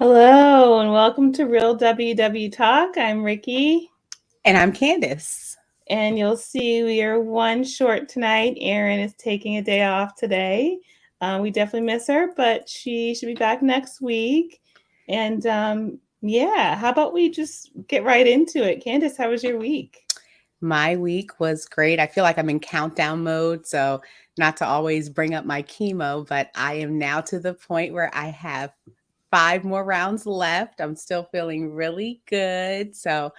Hello and welcome to Real WW Talk. I'm Rikki. And I'm Candace. And you'll see we are one short tonight. Erin is taking a day off today. We definitely miss her, but she should be back next week. And yeah, how about we just get right into it? Candace, how was your week? My week was great. I feel like I'm in countdown mode. So, not to always bring up my chemo, but I am now to the point where I have 5 more rounds left. I'm still feeling really good. So,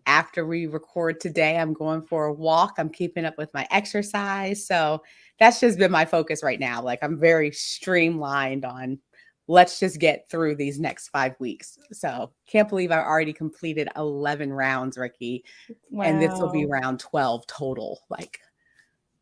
after we record today, I'm going for a walk. I'm keeping up with my exercise. So, that's just been my focus right now. Like, I'm very streamlined on let's just get through these next 5 weeks. So, can't believe I already completed 11 rounds, Rikki, and this will be Wow, round 12 total. Like,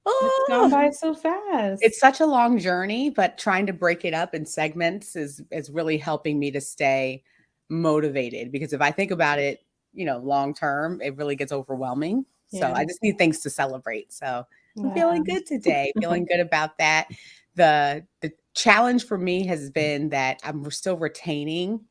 it's gone oh, by so fast. it's such a long journey, but trying to break it up in segments is really helping me to stay motivated, because if I think about it, long term, it really gets overwhelming. So Yeah. I just need things to celebrate. So I'm feeling Wow. good today, feeling good about that. The challenge for me has been that I'm still retaining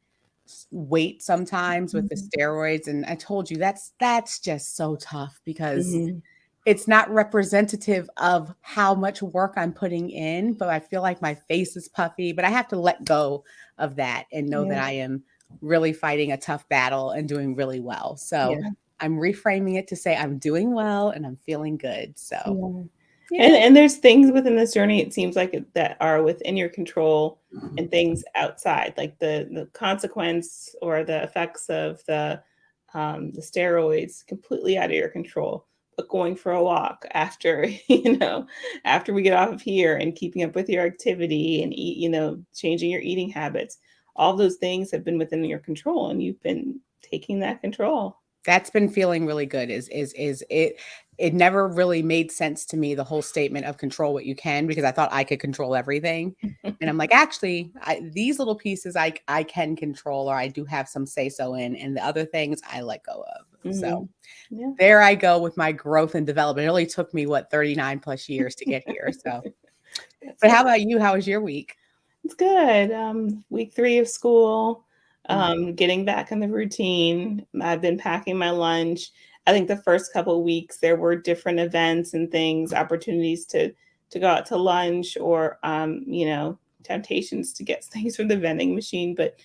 weight sometimes with the steroids, and I told you that's just so tough because Mhm. it's not representative of how much work I'm putting in, but I feel like my face is puffy, but I have to let go of that and know that Yeah. I am really fighting a tough battle and doing really well. So Yeah. I'm reframing it to say I'm doing well and I'm feeling good. So Yeah. And yeah. and there's things within this journey, it seems like that are within your control and things outside, like the consequence or the effects of the steroids completely out of your control. But going for a walk after, after we get off of here and keeping up with your activity and eat, changing your eating habits, all those things have been within your control and you've been taking that control. That's been feeling really good. Is it never really made sense to me, the whole statement of control what you can, because I thought I could control everything. And I'm like, actually, these little pieces I can control, or I do have some say so in, and the other things I let go of. So Mhm. Yeah. there I go with my growth and development. It only took me 39 plus years to get here. So, That's but right. how about you? How was your week? It's good. Week 3 of school, Mhm. getting back in the routine. I've been packing my lunch. I think the first couple of weeks there were different events and things, opportunities to go out to lunch or temptations to get things from the vending machine. But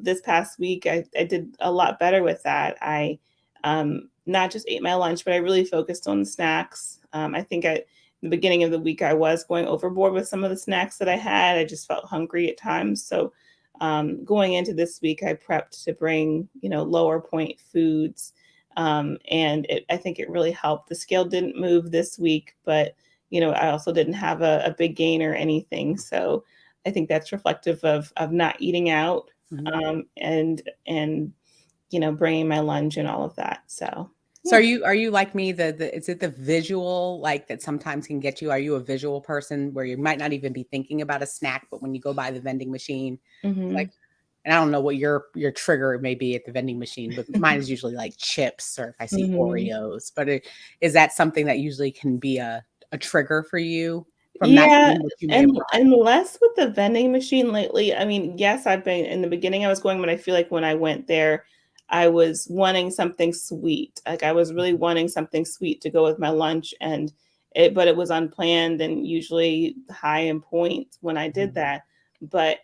this past week I did a lot better with that. I not just ate my lunch, but I really focused on the snacks. I think the beginning of the week, I was going overboard with some of the snacks that I had. I just felt hungry at times. So going into this week, I prepped to bring, lower point foods. And I think it really helped. The scale didn't move this week, but, I also didn't have a big gain or anything. So I think that's reflective of not eating out Mhm. and, bringing my lunch and all of that. So, So yeah. are you like me, the is it the visual, like, that sometimes can get you? Are you a visual person where you might not even be thinking about a snack, but when you go by the vending machine, it's like, Hmm. and I don't know what your trigger may be at the vending machine, but mine is usually like chips, or if I see Hmm. Oreos. But is that something that usually can be a trigger for you from not Yeah, eating what you may have and bought? less with the vending machine lately. I mean, yes, I've been in the beginning I was going, but I feel like when I went there, I was wanting something sweet. Like I was really wanting something sweet to go with my lunch but it was unplanned and usually high in points when I did Mhm. that. But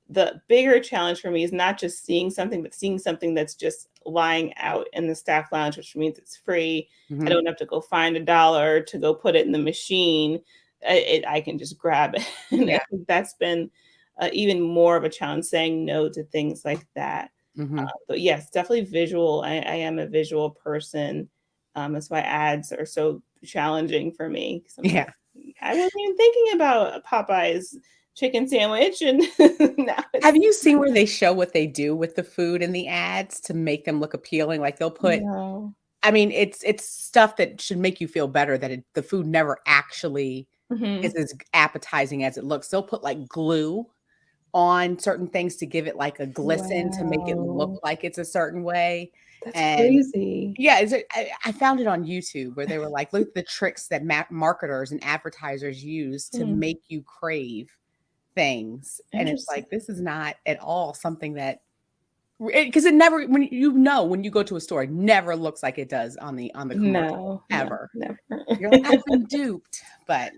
the bigger challenge for me is not just seeing something, but seeing something that's just lying out in the staff lounge, which means it's free. I Mhm. don't have to go find $1 to go put it in the machine. I can just grab it. And I Yeah. think that's been even more of a challenge, saying no to things like that. Mhm. But yes, definitely visual. I am a visual person. That's why ads are so challenging for me. 'Cause I'm like, Yeah. I wasn't even thinking about a Popeye's chicken sandwich, and now Have it's you seen where they show what they do with the food in the ads to make them look appealing? Like, they'll put, no. I mean, it's stuff that should make you feel better, that the food never actually is Mhm. as appetizing as it looks. They'll put, like, glue on certain things to give it, like, a glisten, to make it look Wow, like it's a certain way. that's And crazy. yeah, I found it on YouTube where they were like, "Look at the tricks that marketers and advertisers use to Mm. make you crave things. And it's Interesting. like, this is not at all something that, because it never, when you go to a store, it never looks like it does on the commercial No, no, ever. never. You're like, I've been duped, but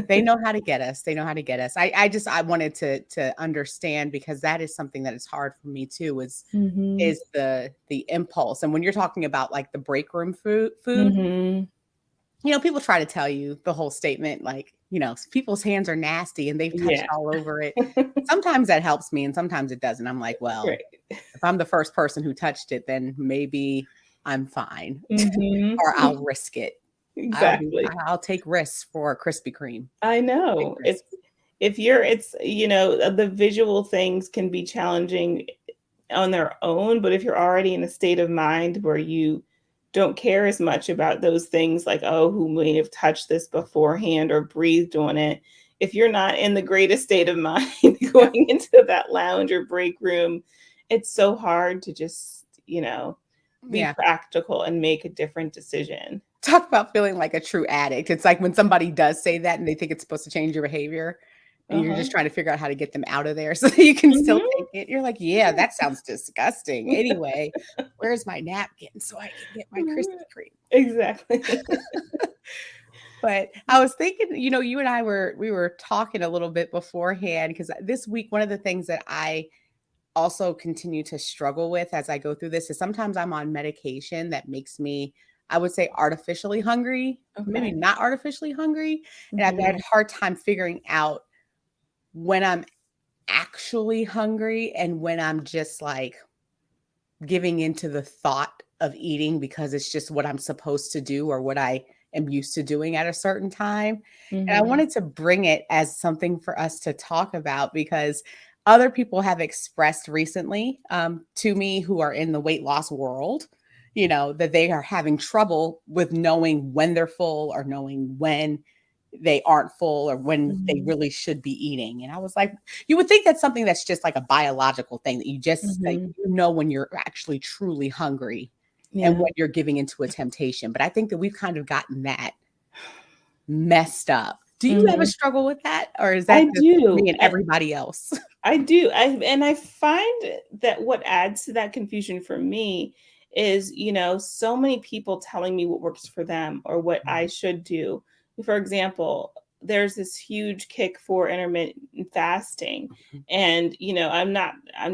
they know how to get us. They know how to get us. I wanted to understand, because that is something that is hard for me too, Mhm. is the impulse. And when you're talking about like the break room food, Mhm. people try to tell you the whole statement, like, people's hands are nasty and they've touched Yeah. all over it. Sometimes that helps me and sometimes it doesn't. I'm like, well, Right. if I'm the first person who touched it, then maybe I'm fine Mhm. or I'll risk it. Exactly. I'll take risks for Krispy Kreme. I Take know. risks. If you're it's the visual things can be challenging on their own, but if you're already in a state of mind where you don't care as much about those things like, oh, who may have touched this beforehand or breathed on it, if you're not in the greatest state of mind Yeah. going into that lounge or break room, it's so hard to just, be Yeah. practical and make a different decision. Talk about feeling like a true addict. It's like when somebody does say that and they think it's supposed to change your behavior, and you're Uh-huh. just trying to figure out how to get them out of there so that you can still Mhm. take it. You're like, yeah, that sounds disgusting. Anyway, where's my napkin so I can get my Krispy Kreme? Exactly. But I was thinking, you and I we were talking a little bit beforehand, because this week, one of the things that I also continue to struggle with as I go through this is sometimes I'm on medication that makes me, I would say, artificially hungry, maybe Okay. not artificially hungry. And I've had a Mhm. hard time figuring out when I'm actually hungry and when I'm just like giving into the thought of eating because it's just what I'm supposed to do or what I am used to doing at a certain time. And I Mhm. wanted to bring it as something for us to talk about, because other people have expressed recently to me, who are in the weight loss world, that they are having trouble with knowing when they're full or knowing when they aren't full or when they Mhm. really should be eating. And I was like, you would think that's something that's just like a biological thing, that you just like, Mhm. when you're actually truly hungry and Yeah. when you're giving into a temptation. But I think that we've kind of gotten that messed up. Do you ever Mhm. struggle with that? Or is that I just me do. and everybody else? I do. I find that what adds to that confusion for me is, so many people telling me what works for them or what I should do. For example, there's this huge kick for intermittent fasting. And, I'm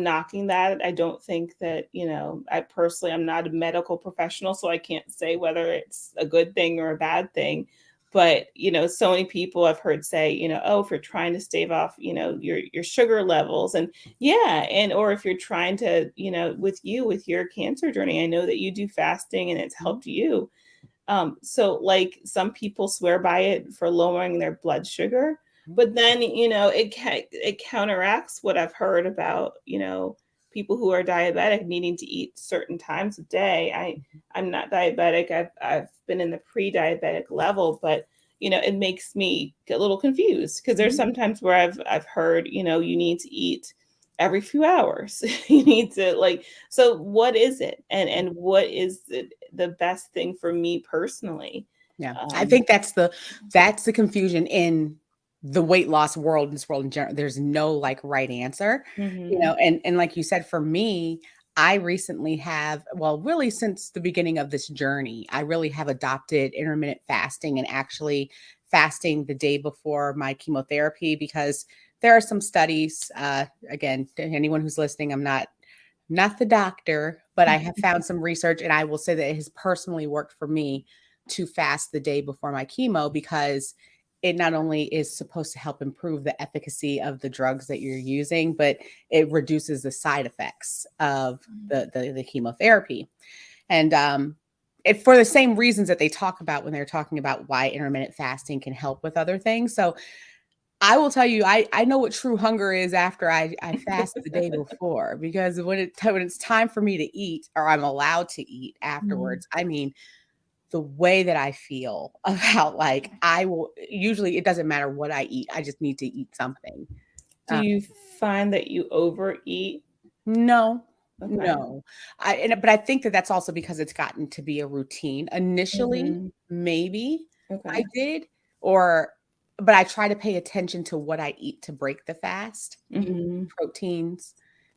knocking that. I don't think that, I personally, I'm not a medical professional, so I can't say whether it's a good thing or a bad thing. But so many people I've heard say, oh, if you're trying to stave off your sugar levels, and yeah, and or if you're trying to, with your cancer journey, I know that you do fasting and it's Mhm. helped you. So like some people swear by it for lowering their blood sugar, but then it counteracts what I've heard about people who are diabetic needing to eat certain times of day. I'm not diabetic. I've been in the pre-diabetic level, but it makes me get a little confused because there's Mhm. sometimes where I've heard you need to eat every few hours. You need to like, so what is it, and what is the best thing for me personally? Yeah. I Um, think that's the confusion in the weight loss world, in this world in general. There's no like right answer, mhm, and like you said, for me, I recently have, well, really since the beginning of this journey, I really have adopted intermittent fasting and actually fasting the day before my chemotherapy, because there are some studies, again, to anyone who's listening, I'm not the doctor, but I have found some research, and I will say that it has personally worked for me to fast the day before my chemo, because it not only is supposed to help improve the efficacy of the drugs that you're using, but it reduces the side effects of the chemotherapy. And it, for the same reasons that they talk about when they're talking about why intermittent fasting can help with other things. So I will tell you, I know what true hunger is after I fast the day before, because when it's time for me to eat, or I'm allowed to eat mhm. afterwards, I mean, the way that I feel about, like, I will usually, it doesn't matter what I eat, I just need to eat something. Do you find that you overeat? No, Okay. no. But I think that that's also because it's gotten to be a routine. Initially, Mhm. maybe I Okay. did, or but I try to pay attention to what I eat to break the fast, Mhm. proteins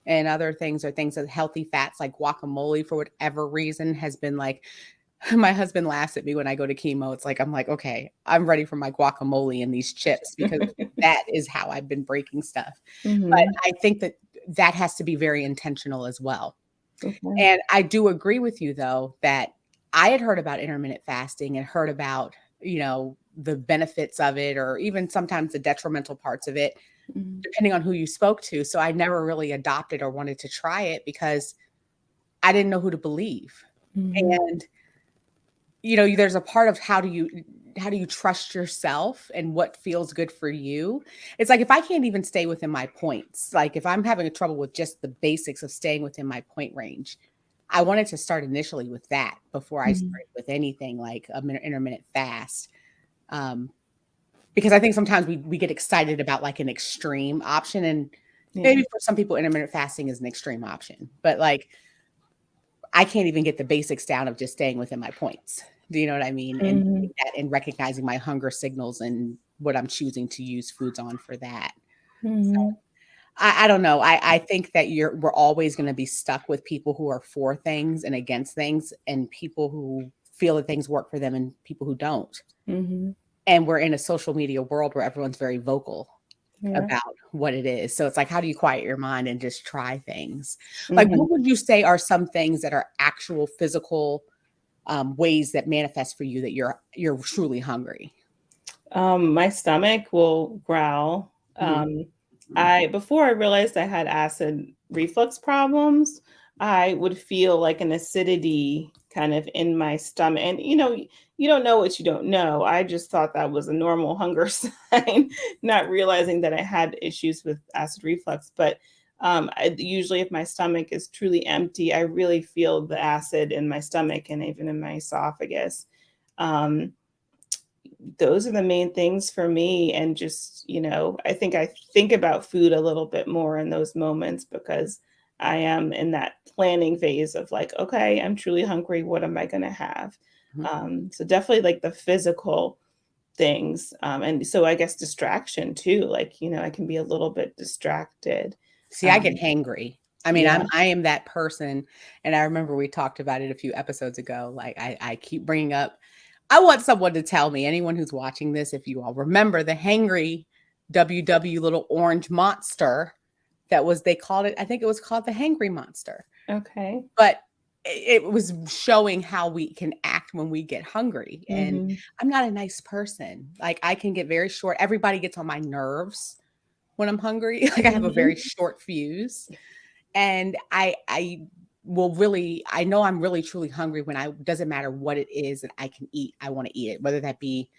and other things, or things that healthy fats like guacamole for whatever reason has been like, my husband laughs at me when I go to chemo. It's like, I'm like, okay, I'm ready for my guacamole and these chips because that is how I've been breaking stuff. But Mhm. I think that that has to be very intentional as well. Okay. And I do agree with you though, that I had heard about intermittent fasting and heard about, the benefits of it, or even sometimes the detrimental parts of it, Mhm. depending on who you spoke to. So I never really adopted or wanted to try it because I didn't know who to believe. Mhm. And there's a part of how do you trust yourself and what feels good for you. It's like if I can't even stay within my points, like if I'm having a trouble with just the basics of staying within my point range, I wanted to start initially with that before I Mhm. started with anything like intermittent fast. Um, because I think sometimes we get excited about like an extreme option, and Yeah. maybe for some people intermittent fasting is an extreme option, but like I can't even get the basics down of just staying within my points. Do you know what I mean? And Mhm. doing that and recognizing my hunger signals and what I'm choosing to use foods on for that. So Mhm. I don't know. I think that we're always going to be stuck with people who are for things and against things, and people who feel that things work for them and people who don't. Mhm. And we're in a social media world where everyone's very vocal Yeah. about what it is. So it's like, how do you quiet your mind and just try things? Like, Mhm. what would you say are some things that are actual physical ways that manifest for you that you're truly hungry? My stomach will growl. Mhm. I before I realized I had acid reflux problems, I would feel like an acidity kind of in my stomach. And you don't know what you don't know. I just thought that was a normal hunger sign, not realizing that I had issues with acid reflux. But usually, if my stomach is truly empty, I really feel the acid in my stomach and even in my esophagus. Um, those are the main things for me. And just, I think about food a little bit more in those moments because I am in that planning phase of like, okay, I'm truly hungry. What am I going to have? Mhm. So definitely like the physical things. And so I guess distraction too. Like, I can be a little bit distracted. See, I get Um, hangry. I mean, yeah. I am that person, and I remember we talked about it a few episodes ago. Like I keep bringing up, I want someone to tell me, anyone who's watching this, if you all remember the hangry WW little orange monster that was, they called it, I think it was called the hangry monster. Okay. But it was showing how we can act when we get hungry. And Hmm. I'm not a nice person. Like I can get very short. Everybody gets on my nerves when I'm hungry. Like I have a very Hmm. short fuse. And I will really, I know I'm really truly hungry when I, doesn't matter what it is that I can eat. I want to eat it, whether that be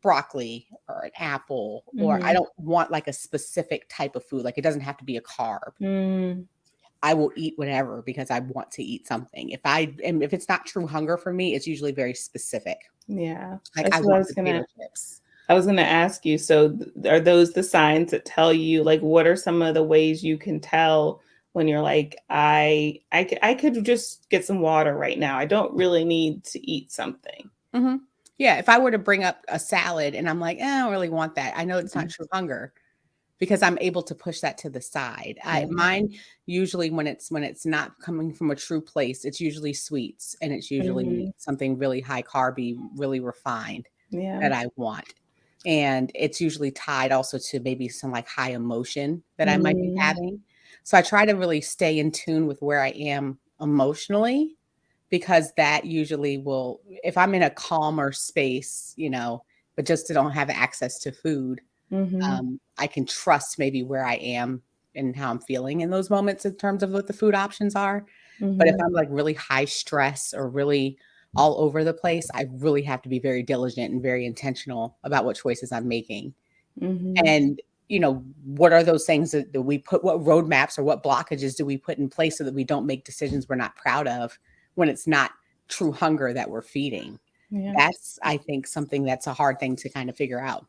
broccoli or an apple, or I Hmm. don't want like a specific type of food. Like it doesn't have to be a carb. Mm, I will eat whatever because I want to eat something. If it's not true hunger for me, it's usually very specific. yeah. Like I That's what want potato chips. I was gonna ask you, so are those the signs that tell you, like, what are some of the ways you can tell when you're like, I could just get some water right now. I don't really need to eat something. Mhm. Yeah, if I were to bring up a salad and I'm like, I don't really want that. I know it's not Mhm. true hunger because I'm able to push that to the side. I Yeah. mine usually when it's not coming from a true place, it's usually sweets, and it's usually Mhm. something really high carby, really refined Yeah. that I want. And it's usually tied also to maybe some like high emotion that I might be Mm. having. So I try to really stay in tune with where I am emotionally, because that usually will, if I'm in a calmer space, but just don't have access to food, Mhm. I can trust maybe where I am and how I'm feeling in those moments in terms of what the food options are. But if Mhm. I'm like really high stress or really all over the place, I really have to be very diligent and very intentional about what choices I'm making. Mhm. And, what are those things that we put, what roadmaps or what blockages do we put in place so that we don't make decisions we're not proud of when it's not true hunger that we're feeding? Yeah. That's, I think, something that's a hard thing to kind of figure out.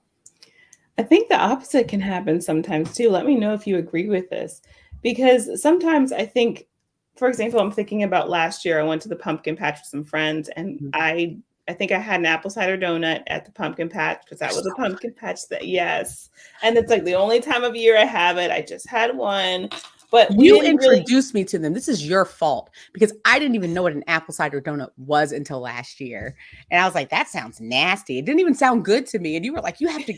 I think the opposite can happen sometimes too. Let me know if you agree with this. Because sometimes I think, for example, I'm thinking about last year, I went to the pumpkin patch with some friends and Mhm. I think I had an apple cider donut at the pumpkin patch because that was a pumpkin patch that, yes. And it's like the only time of year I have it. I just had one, but we You didn't really. introduced me to them. This is your fault because I didn't even know what an apple cider donut was until last year. And I was like, that sounds nasty. It didn't even sound good to me. And you were like, you have to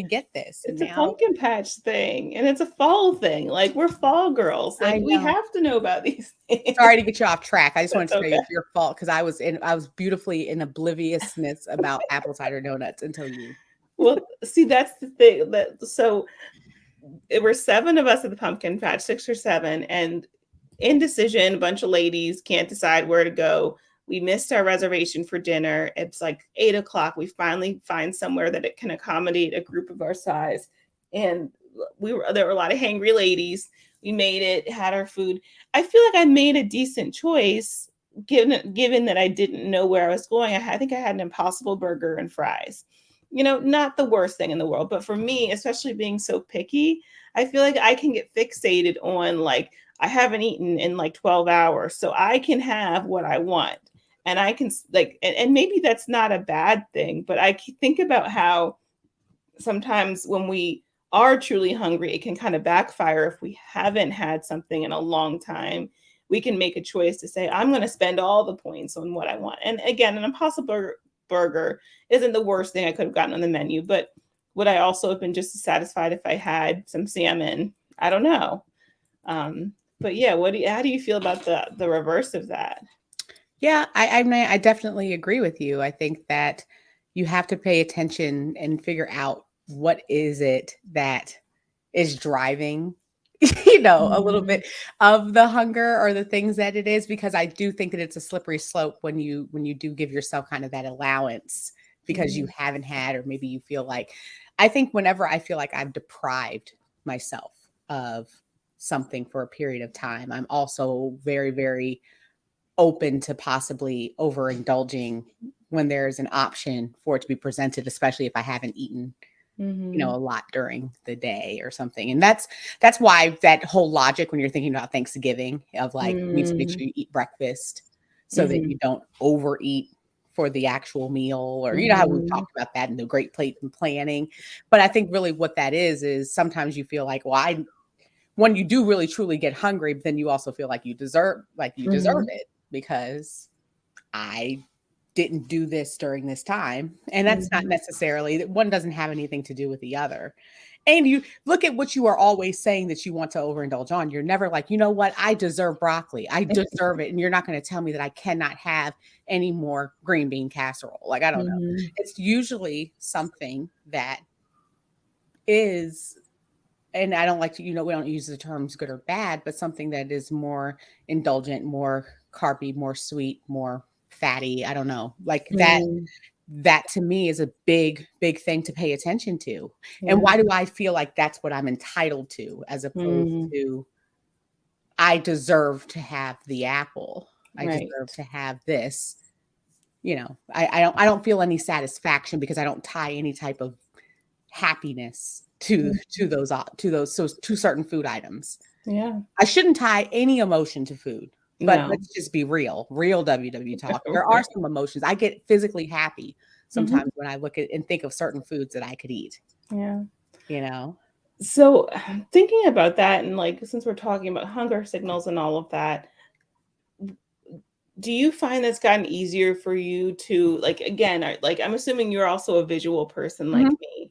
get this. And It's a now pumpkin patch thing and it's a fall thing. Like we're fall girls. Like I we know. have to know about these things. Sorry to get you off track. I just wanted That's to tell you okay. it's your fault because I was beautifully in obliviousness about apple cider donuts until you. Well, see, that's the thing. So there were 7 of us at the pumpkin patch, 6 or 7, and indecision, a bunch of ladies can't decide where to go. We missed our reservation for dinner. It's like 8 o'clock. We finally find somewhere that it can accommodate a group of our size. And there were a lot of hangry ladies. We made it, had our food. I feel like I made a decent choice given that I didn't know where I was going. I think I had an Impossible Burger and fries. Not the worst thing in the world, but for me, especially being so picky, I feel like I can get fixated on like I haven't eaten in like 12 hours, so I can have what I want. And I can like, and maybe that's not a bad thing, but I think about how sometimes when we are truly hungry, it can kind of backfire if we haven't had something in a long time. We can make a choice to say, I'm going to spend all the points on what I want. And again, an Impossible Burger isn't the worst thing I could have gotten on the menu, but would I also have been just as satisfied if I had some salmon? I don't know. But yeah, how do you feel about the reverse of that? Yeah, I definitely agree with you. I think that you have to pay attention and figure out what is it that is driving a little bit of the hunger or the things that it is, because I do think that it's a slippery slope when you do give yourself kind of that allowance because you haven't had, or maybe you feel like, I think whenever I feel like I've deprived myself of something for a period of time, I'm also very, very open to possibly overindulging when there's an option for it to be presented, especially if I haven't eaten a lot during the day or something. And that's why that whole logic when you're thinking about Thanksgiving of like, you need to make sure you eat breakfast so that you don't overeat for the actual meal, or how we've talked about that in the Great Plate and planning. But I think really what that is sometimes you feel like, well, when you do really truly get hungry, but then you also feel like you deserve it because I didn't do this during this time. And that's not necessarily, one doesn't have anything to do with the other. And you look at what you are always saying that you want to overindulge on. You're never like, you know what? I deserve broccoli. I deserve it. And you're not going to tell me that I cannot have any more green bean casserole. Like, I don't know. It's usually something that is, and I don't like to, we don't use the terms good or bad, but something that is more indulgent, more carby, more sweet, more fatty. I don't know, like that to me is a big, big thing to pay attention to. Yeah. And why do I feel like that's what I'm entitled to, as opposed to I deserve to have the apple. I deserve to have this. I don't feel any satisfaction because I don't tie any type of happiness to certain food items. Yeah. I shouldn't tie any emotion to food, but No. let's just be real WW talk. There are some emotions. I get physically happy sometimes when I look at and think of certain foods that I could eat. Yeah. So thinking about that, and like, since we're talking about hunger signals and all of that, do you find that's gotten easier for you to, like, again, like, I'm assuming you're also a visual person like me,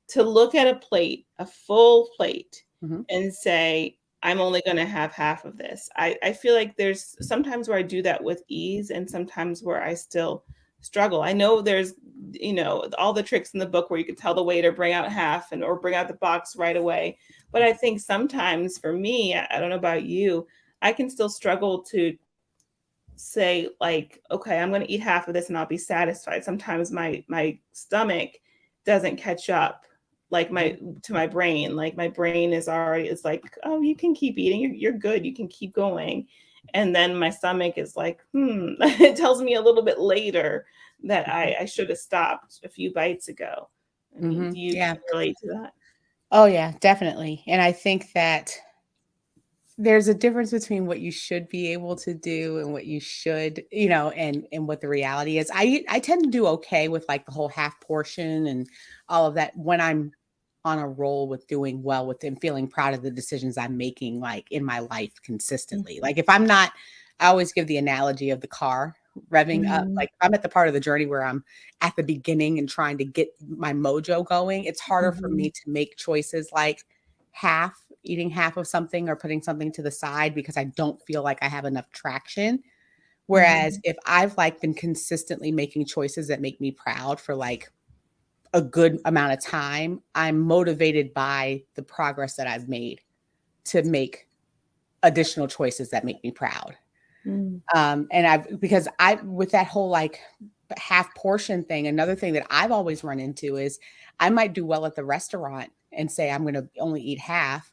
to look at a plate, a full plate, and say, I'm only going to have half of this. I feel like there's sometimes where I do that with ease and sometimes where I still struggle. I know there's, all the tricks in the book where you could tell the waiter bring out half or bring out the box right away. But I think sometimes for me, I don't know about you, I can still struggle to say like, okay, I'm going to eat half of this and I'll be satisfied. Sometimes my stomach doesn't catch up like to my brain. Like my brain is like, oh, you can keep eating. You're good. You can keep going. And then my stomach is like, it tells me a little bit later that I should have stopped a few bites ago. I mean, do you relate to that? Oh yeah, definitely. And I think that there's a difference between what you should be able to do and what you should, and what the reality is. I tend to do okay with like the whole half portion and all of that when I'm on a roll with doing well with and feeling proud of the decisions I'm making like in my life consistently. Like if I'm not, I always give the analogy of the car revving up. Mhm. Like I'm at the part of the journey where I'm at the beginning and trying to get my mojo going. It's harder for me Mhm. to make choices like eating half of something or putting something to the side because I don't feel like I have enough traction. Whereas Mhm. if I've like been consistently making choices that make me proud for like a good amount of time, I'm motivated by the progress that I've made to make additional choices that make me proud. Mm. Because with that whole like half portion thing, another thing that I've always run into is I might do well at the restaurant and say I'm going to only eat half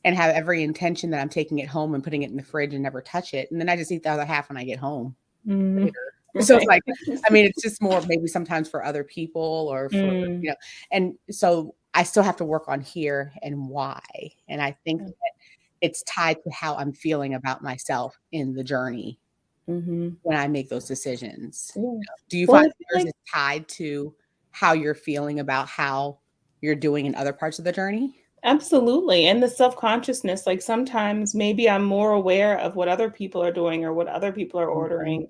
and have every intention that I'm taking it home and putting it in the fridge and never touch it. And then I just eat the other half when I get home Mm. later. So it's Right. like, I mean, it's just more maybe sometimes for other people or for, Mm. and so I still have to work on here and why. And I think that it's tied to how I'm feeling about myself in the journey Mhm. when I make those decisions. Yeah. Do you Well, find I feel yours like is tied to how you're feeling about how you're doing in other parts of the journey? absolutely, and the self-consciousness, like, sometimes maybe I'm more aware of what other people are doing or what other people are Mhm. ordering,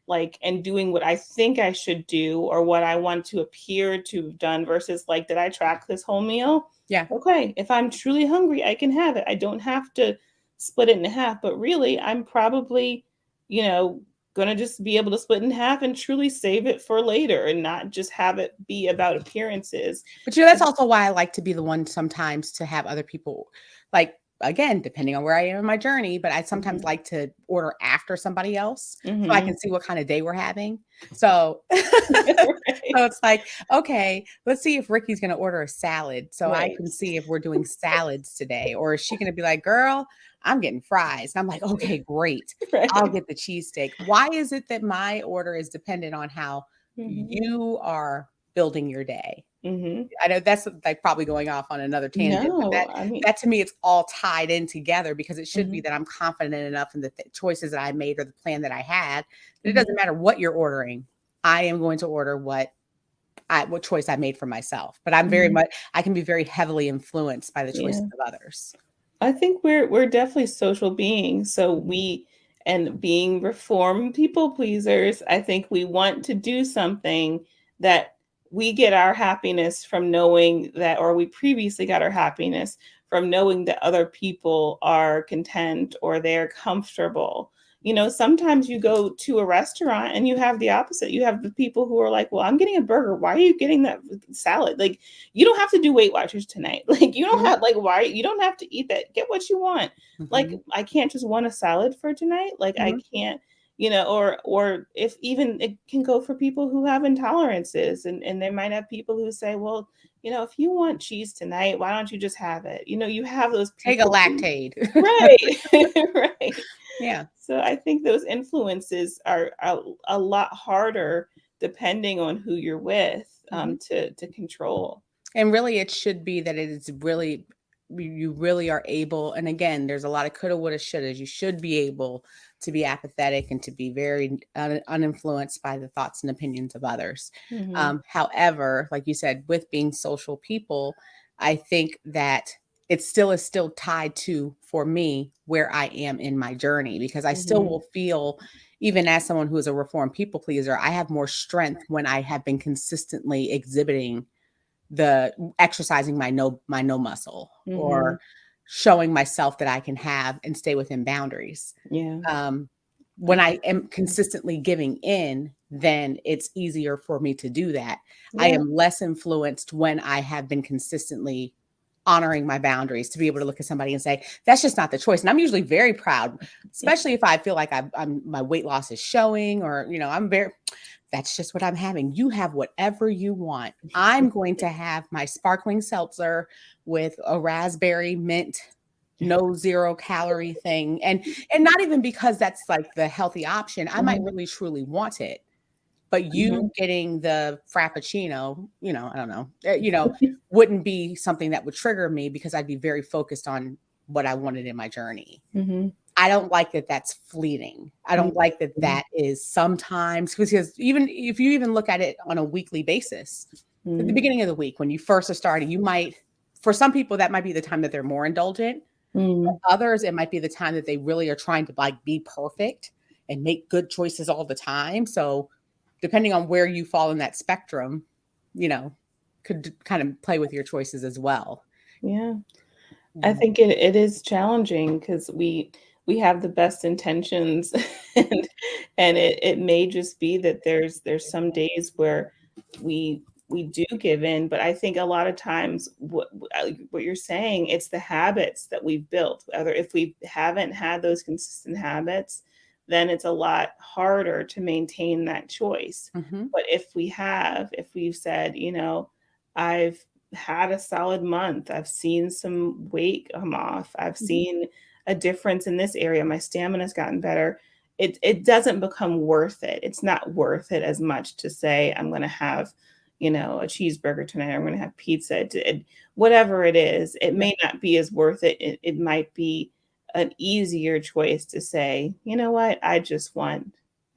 like, and doing what I think I should do or what I want to appear to have done versus, like, "Did I track this whole meal? Yeah. Okay, if I'm truly hungry, I can have it. I don't have to split it in half," but really, I'm probably, you know, gonna just be able to split in half and truly save it for later and not just have it be about appearances. But, that's also why I like to be the one sometimes to have other people like, again, depending on where I am in my journey, but I sometimes Mhm. like to order after somebody else so I Mhm. can see what kind of day we're having. So Right. so it's like, okay, let's see if Ricky's gonna order a salad so I Right. can see if we're doing salads today, or is she gonna be like, "Girl, I'm getting fries." And I'm like, "Okay, great. I'll Right. get the cheesesteak." Why is it that my order is dependent on how Mhm. you are building your day? Mhm. I know that's, like, probably going off on another tangent, but No, that I mean that to me, it's all tied in together because it should be mhm. that I'm confident enough in the choices that I made or the plan that I had, that it doesn't Mhm. matter what you're ordering. I am going to order what choice I made for myself, but Mhm. I can be very heavily influenced by the choices Yeah. of others. I think we're definitely social beings, so Mhm, we and being reformed people pleasers, I think we want to do something that we get our happiness from knowing that or we previously got our happiness from knowing that other people are content or they're comfortable. Sometimes you go to a restaurant and you have the opposite. You have the people who are like, "Well, I'm getting a burger. Why are you getting that salad?" Like, you don't have to do Weight Watchers tonight. Like, you don't mhm, have like why you don't have to eat that. Get what you want. Like, mhm, I can't just want a salad for tonight. Like, I mhm. can't, or if even it can go for people who have intolerances and there might have people who say, well, if you want cheese tonight, why don't you just have it? You have those Take a people who Lactaid. right, right. Yeah. So I think those influences are a lot harder depending on who you're with Mhm. to control. And really, it should be that it is really you really are able, and again, there's a lot of coulda, woulda, shouldas. You should be able to be apathetic and to be very uninfluenced by the thoughts and opinions of others. Mhm, However, like you said, with being social people, I think that it still is still tied to, for me, where I am in my journey, because I still mhm, will feel, even as someone who is a reformed people pleaser, I have more strength when I have been consistently exhibiting the exercising my no muscle, mhm. or showing myself that I can have and stay within boundaries. Yeah, Um, I when I am definitely consistently giving in, then it's easier for me to do that. I yeah, am less influenced when I have been consistently honoring my boundaries, to be able to look at somebody and say, "That's just not the choice." And I'm usually very proud, yeah. especially if I feel like I'm my weight loss is showing, or I'm very, that's just what I'm having. You have whatever you want. I'm going to have my sparkling seltzer with a raspberry mint, no zero calorie thing. And not even because that's like the healthy option. I might Mhm, really truly want it. But mhm. you getting the frappuccino, I don't know, wouldn't be something that would trigger me, because I'd be very focused on what I wanted in my journey. Mm-hmm. I don't like that that's fleeting. I don't like that that is sometimes, because even if you even look at it on a weekly basis, at the beginning of the week, when you first are starting, you might, for some people, that might be the time that they're more indulgent. For others, it might be the time that they really are trying to like be perfect and make good choices all the time. So depending on where you fall in that spectrum, you know, could kind of play with your choices as well. Yeah. I think it is challenging because we have the best intentions and it may just be that there's some days where we do give in, but I think a lot of times what you're saying, it's the habits that we've built. Whether if we haven't had those consistent habits, then it's a lot harder to maintain that choice. But if we've said, I've had a solid month. I've seen some weight come off. I've seen a difference in this area. My stamina's gotten better. It doesn't become worth it. It's not worth it as much to say I'm going to have, a cheeseburger tonight. I'm going to have pizza. Whatever it is, it may not be as worth it. It might be an easier choice to say, you know what, I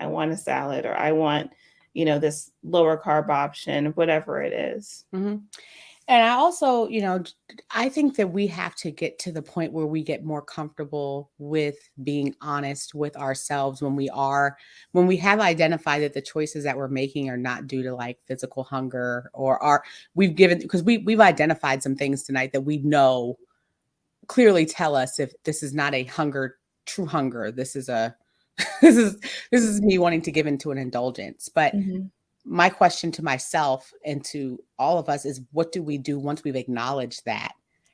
want a salad, or I want, this lower carb option, whatever it is. And I also, I think that we have to get to the point where we get more comfortable with being honest with ourselves when we have identified that the choices that we're making are not due to like physical hunger, or because we've identified some things tonight that we know clearly tell us if this is not a true hunger. This is this is me wanting to give into an indulgence. But my question to myself and to all of us is, what do we do once we've acknowledged that?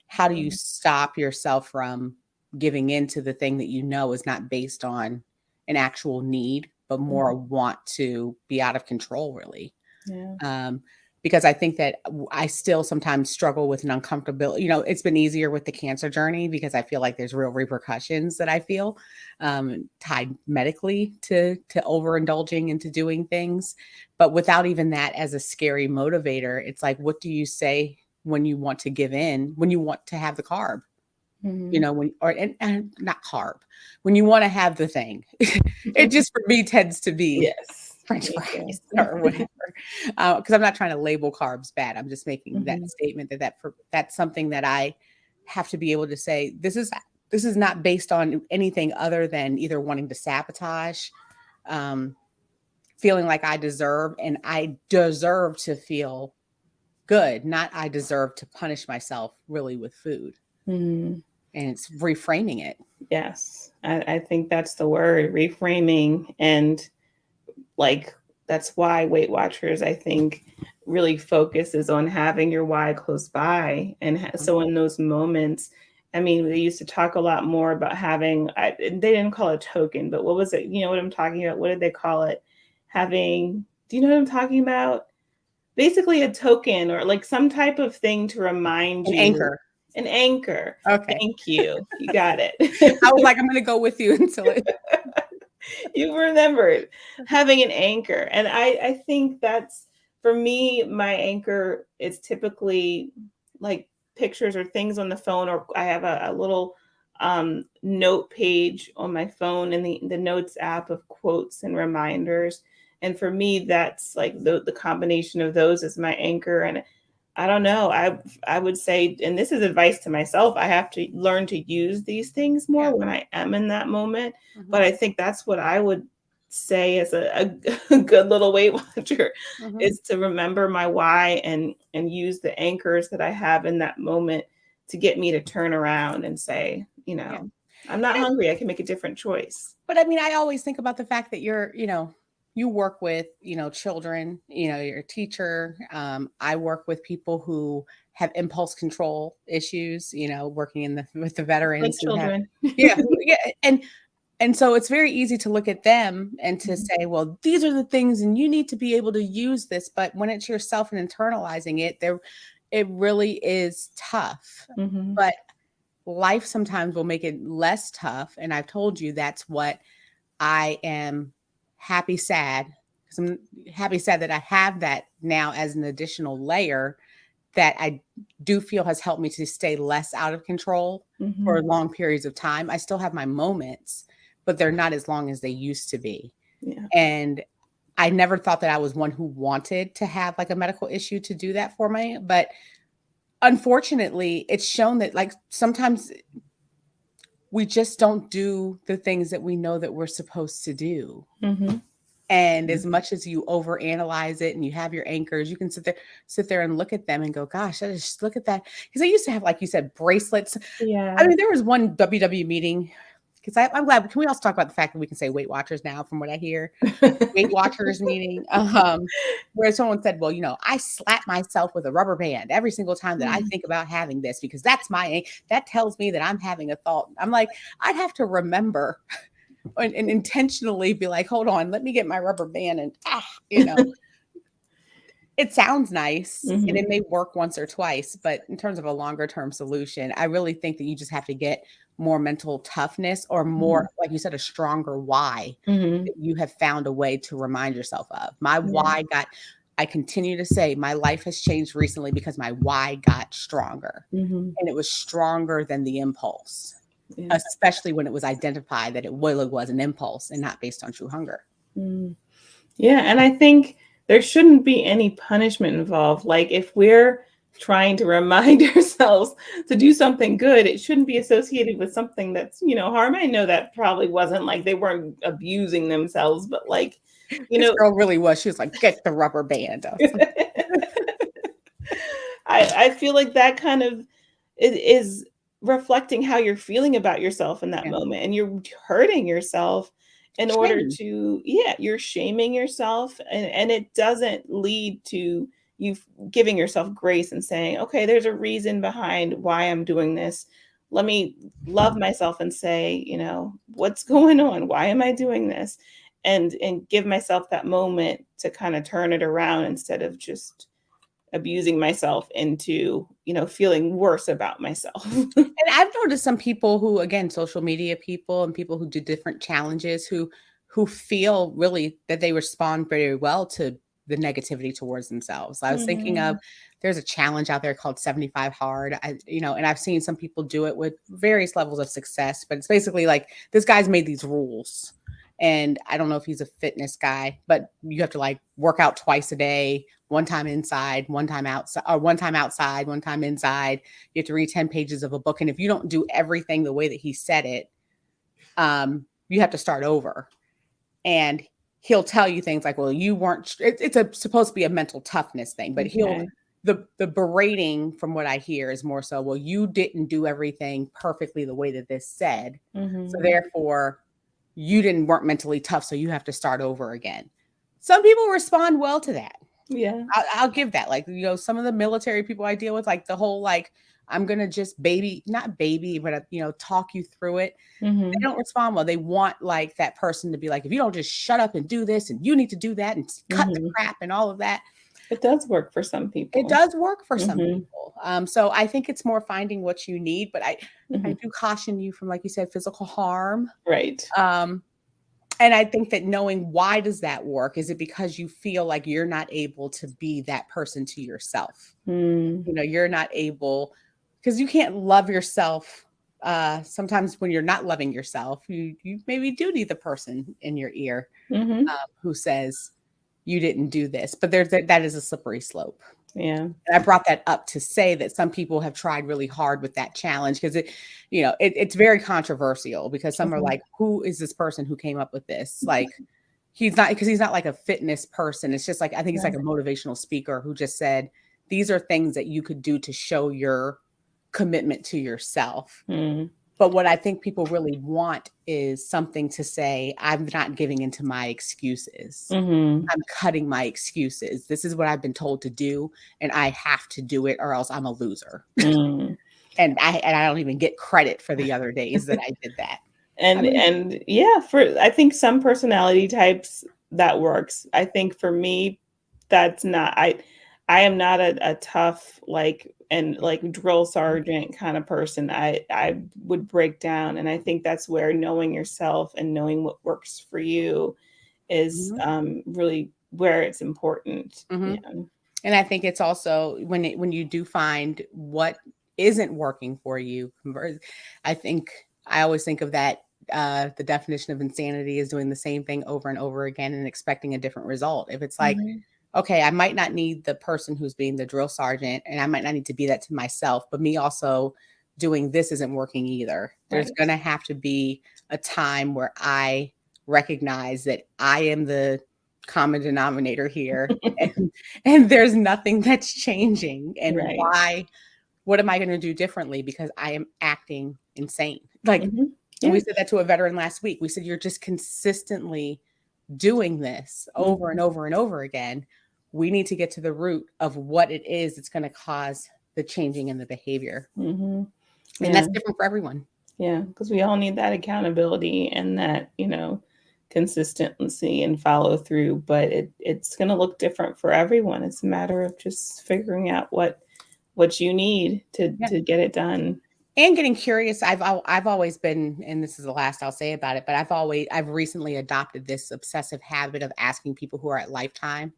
How do you stop yourself from giving into the thing that is not based on an actual need, but more a want to be out of control, really? Yeah. Because I think that I still sometimes struggle with an uncomfortability. It's been easier with the cancer journey because I feel like there's real repercussions that I feel tied medically to overindulging into doing things. But without even that as a scary motivator, it's like, what do you say when you want to give in, when you want to have the carb? And not carb, when you want to have the thing. It just for me tends to be French fries or whatever. Because I'm not trying to label carbs bad. I'm just making that statement that's something that I have to be able to say, this is not based on anything other than either wanting to sabotage, feeling like I deserve to feel good, not I deserve to punish myself really with food. And it's reframing it. Yes. I think that's the word, reframing. And like, that's why Weight Watchers, I think, really focuses on having your why close by. And so in those moments, I mean, they used to talk a lot more about having, they didn't call it a token, but what was it? You know what I'm talking about? What did they call it? Do you know what I'm talking about? Basically a token or like some type of thing to remind An you. anchor. An anchor. Okay. Thank you. You got it. I was like, I'm going to go with you until it. You remembered having an anchor. And I think that's, for me, my anchor is typically like pictures or things on the phone, or I have a little note page on my phone in the notes app of quotes and reminders. And for me, that's like the combination of those is my anchor. And I don't know. I would say, and this is advice to myself, I have to learn to use these things more when I am in that moment. But I think that's what I would say as a good little Weight Watcher is to remember my why and use the anchors that I have in that moment to get me to turn around and say, I'm not hungry. I can make a different choice. But I mean, I always think about the fact that you work with, children, you're a teacher. I work with people who have impulse control issues, working with the veterans. Like children. Yeah. And so it's very easy to look at them and to say, well, these are the things, and you need to be able to use this. But when it's yourself and internalizing it, it really is tough. But life sometimes will make it less tough. And I've told you that's what I am happy, sad, because I'm happy, sad that I have that now as an additional layer that I do feel has helped me to stay less out of control for long periods of time. I still have my moments, but they're not as long as they used to be. Yeah. And I never thought that I was one who wanted to have like a medical issue to do that for me. But unfortunately, it's shown that like sometimes we just don't do the things that we know that we're supposed to do. And as much as you overanalyze it and you have your anchors, you can sit there and look at them and go, gosh, I just look at that. Because I used to have, like you said, bracelets. Yeah. I mean, there was one WW meeting, because I'm glad. Can we also talk about the fact that we can say Weight Watchers now, from what I hear? Weight Watchers meeting, where someone said, well, I slap myself with a rubber band every single time that I think about having this, because that tells me that I'm having a thought. I'm like, I'd have to remember and intentionally be like, hold on, let me get my rubber band and it sounds nice and it may work once or twice, but in terms of a longer term solution, I really think that you just have to get more mental toughness, or more, like you said, a stronger why that you have found a way to remind yourself of. My why I continue to say my life has changed recently because my why got stronger, and it was stronger than the impulse. Yeah. Especially when it was identified that it really was an impulse and not based on true hunger. Yeah. And I think there shouldn't be any punishment involved. Like if we're trying to remind ourselves to do something good, it shouldn't be associated with something that's, harm. I know that probably wasn't like they weren't abusing themselves, but like, this girl really was. She was like, get the rubber band. I feel like that kind of is reflecting how you're feeling about yourself in that moment, and you're hurting yourself in order to, you're shaming yourself, and it doesn't lead to you giving yourself grace and saying, okay, there's a reason behind why I'm doing this. Let me love myself and say, what's going on? Why am I doing this? And give myself that moment to kind of turn it around instead of just abusing myself into, feeling worse about myself. And I've noticed some people who, again, social media people and people who do different challenges who feel really that they respond very well to the negativity towards themselves. I was thinking of, there's a challenge out there called 75 Hard. And I've seen some people do it with various levels of success, but it's basically like this guy's made these rules. And I don't know if he's a fitness guy, but you have to like work out twice a day, one time inside, one time outside, or one time outside, one time inside. You have to read 10 pages of a book. And if you don't do everything the way that he said it, you have to start over. And he'll tell you things like, well, you weren't, it's supposed to be a mental toughness thing, but the berating from what I hear is more so, well, you didn't do everything perfectly the way that this said. So therefore you weren't mentally tough. So you have to start over again. Some people respond well to that. Yeah. I'll give that. Like, some of the military people I deal with, like the whole, like, I'm going to just not baby, but, talk you through it. They don't respond well. They want like that person to be like, if you don't just shut up and do this, and you need to do that and cut the crap and all of that. It does work for some people. It does work for some people. So I think it's more finding what you need, but I do caution you from, like you said, physical harm. Right. And I think that knowing why does that work? Is it because you feel like you're not able to be that person to yourself? You're not able, because you can't love yourself. Sometimes when you're not loving yourself, you maybe do need the person in your ear who says you didn't do this, but that is a slippery slope. Yeah. And I brought that up to say that some people have tried really hard with that challenge, because it's very controversial, because some are like, who is this person who came up with this? Like, he's not like a fitness person. It's just like, I think he's like a motivational speaker who just said, these are things that you could do to show your commitment to yourself. But what I think people really want is something to say, I'm not giving into my excuses. I'm cutting my excuses. This is what I've been told to do, and I have to do it, or else I'm a loser. And I don't even get credit for the other days that I did that. I think some personality types that works. I think for me, that's not, I am not a tough, drill sergeant kind of person. I would break down. And I think that's where knowing yourself and knowing what works for you is really where it's important. And I think it's also when you do find what isn't working for you, I think I always think of that the definition of insanity is doing the same thing over and over again and expecting a different result. If it's like, Mhm. okay, I might not need the person who's being the drill sergeant, and I might not need to be that to myself, but me also doing this isn't working either. There's Right. going to have to be a time where I recognize that I am the common denominator here, and there's nothing that's changing. And Right. why? What am I going to do differently because I am acting insane? Like, Mhm. and we Yeah. said that to a veteran last week. We said, you're just consistently doing this over and Mhm. over and over again. We need to get to the root of what it is that's going to cause the changing in the behavior. Mhm. And Yeah. that's different for everyone. Yeah, because we all need that accountability and that, consistency and follow through, but it's going to look different for everyone. It's a matter of just figuring out what you need to Yeah. to get it done. And getting curious. I've always been, and this is the last I'll say about it, but I've recently adopted this obsessive habit of asking people who are at Lifetime,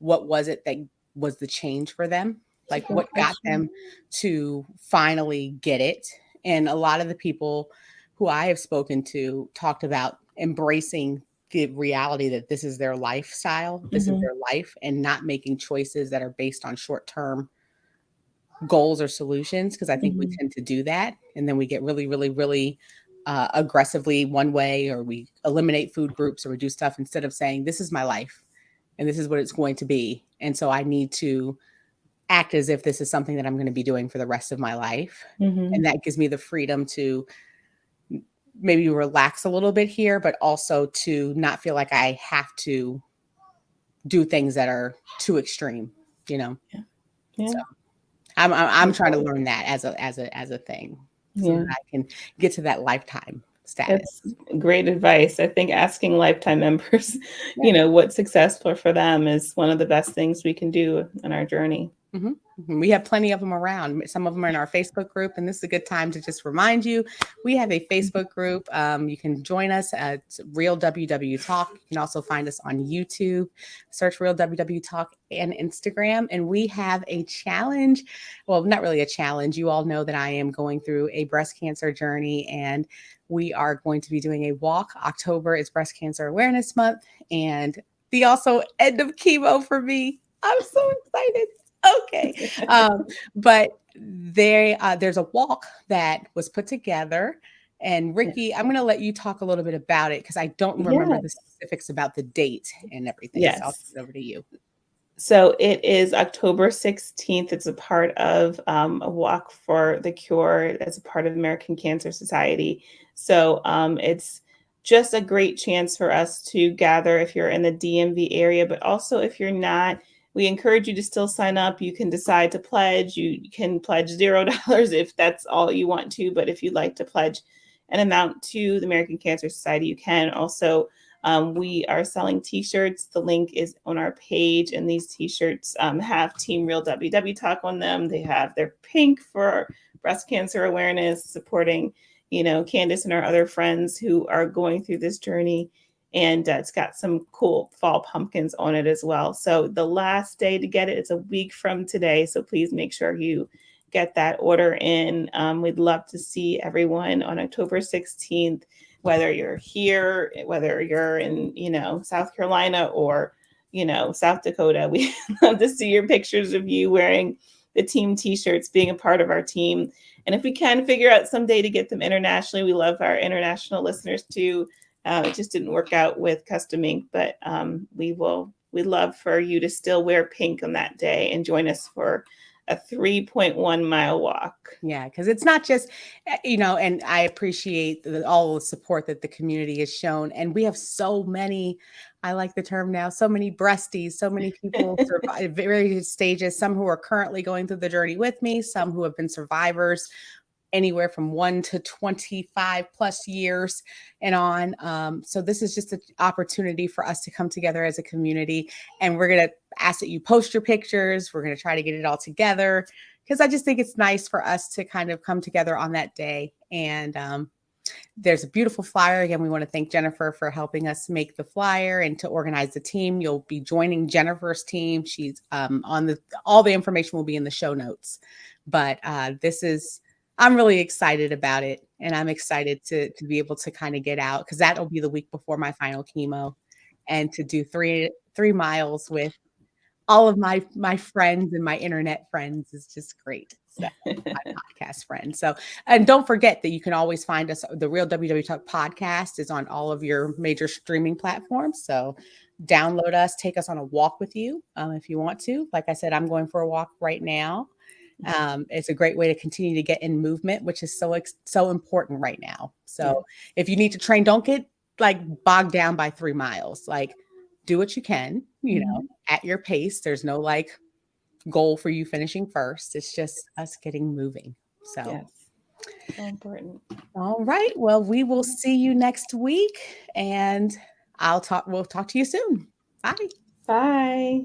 what was it that was the change for them? It's a Like good what got question. them to finally get it? And a lot of the people who I have spoken to talked about embracing the reality that this is their lifestyle, this is Mhm. their life, and not making choices that are based on short-term goals or solutions. Because I think we Mhm. tend to do that. And then we get really, really, really aggressively one way, or we eliminate food groups, or we do stuff instead of saying, this is my life and this is what it's going to be. And so I need to act as if this is something that I'm going to be doing for the rest of my life. And Mhm. that gives me the freedom to maybe relax a little bit here, but also to not feel like I have to do things that are too extreme, you know? Yeah. So Yeah. I'm That's trying to right. learn that as a thing so that Yeah. I can get to that lifetime That's status. great advice. I think asking lifetime members, Yeah. what's successful for them is one of the best things we can do in our journey. Mhm, mhm. We have plenty of them around. Some of them are in our Facebook group, and this is a good time to just remind you, we have a Facebook group. You can join us at Real WW Talk. You can also find us on YouTube. Search Real WW Talk and Instagram. And we have a challenge. Well, not really a challenge. You all know that I am going through a breast cancer journey, and we are going to be doing a walk. October is Breast Cancer Awareness Month, and the also end of chemo for me. I'm so excited. Okay. But there's a walk that was put together. And Yeah. Rikki, I'm going to let you talk a little bit about it because I don't remember the Yes. specifics about the date and everything. So I'll Yes. turn it over to you. So it is October 16th. It's a part of a walk for the cure as a part of American Cancer Society. So it's just a great chance for us to gather if you're in the DMV area, but also if you're not, we encourage you to still sign up. You can decide to pledge. You can pledge $0 if that's all you want to, but if you'd like to pledge an amount to the American Cancer Society, you can also. We are selling t-shirts. The link is on our page, and these t-shirts have Team Real WW Talk on them. They're pink for breast cancer awareness, supporting, Candace and our other friends who are going through this journey. And it's got some cool fall pumpkins on it as well. So the last day to get it is a week from today. So please make sure you get that order in. We'd love to see everyone on October 16th, whether you're here, whether you're in, South Carolina or, South Dakota. We love to see your pictures of you wearing the team t-shirts, being a part of our team. And if we can figure out someday to get them internationally, we love our international listeners too. It just didn't work out with Custom Ink, but we'd love for you to still wear pink on that day and join us for a 3.1-mile walk. Yeah, because it's not just, and I appreciate all the support that the community has shown. And we have so many, I like the term now, so many breasties, so many people survive various stages, some who are currently going through the journey with me, some who have been survivors anywhere from 1 to 25 plus years and on. So this is just an opportunity for us to come together as a community. And we're going to ask that you post your pictures. We're going to try to get it all together because I just think it's nice for us to kind of come together on that day and there's a beautiful flyer. Again, we want to thank Jennifer for helping us make the flyer and to organize the team. You'll be joining Jennifer's team. She's all the information will be in the show notes. But I'm really excited about it. And I'm excited to be able to kind of get out, because that'll be the week before my final chemo, and to do 3 miles with all of my friends and my internet friends is just great. So my podcast friends. So, and don't forget that you can always find us. The Real WW Talk podcast is on all of your major streaming platforms. So download us, take us on a walk with you if you want to. Like I said, I'm going for a walk right now. It's a great way to continue to get in movement, which is so important right now. So if you need to train, don't get like bogged down by 3 miles. Like, do what you can, at your pace. There's no like goal for you finishing first. It's just us getting moving. So, yes. So important. All right. Well, we will see you next week, and we'll talk to you soon. Bye. Bye.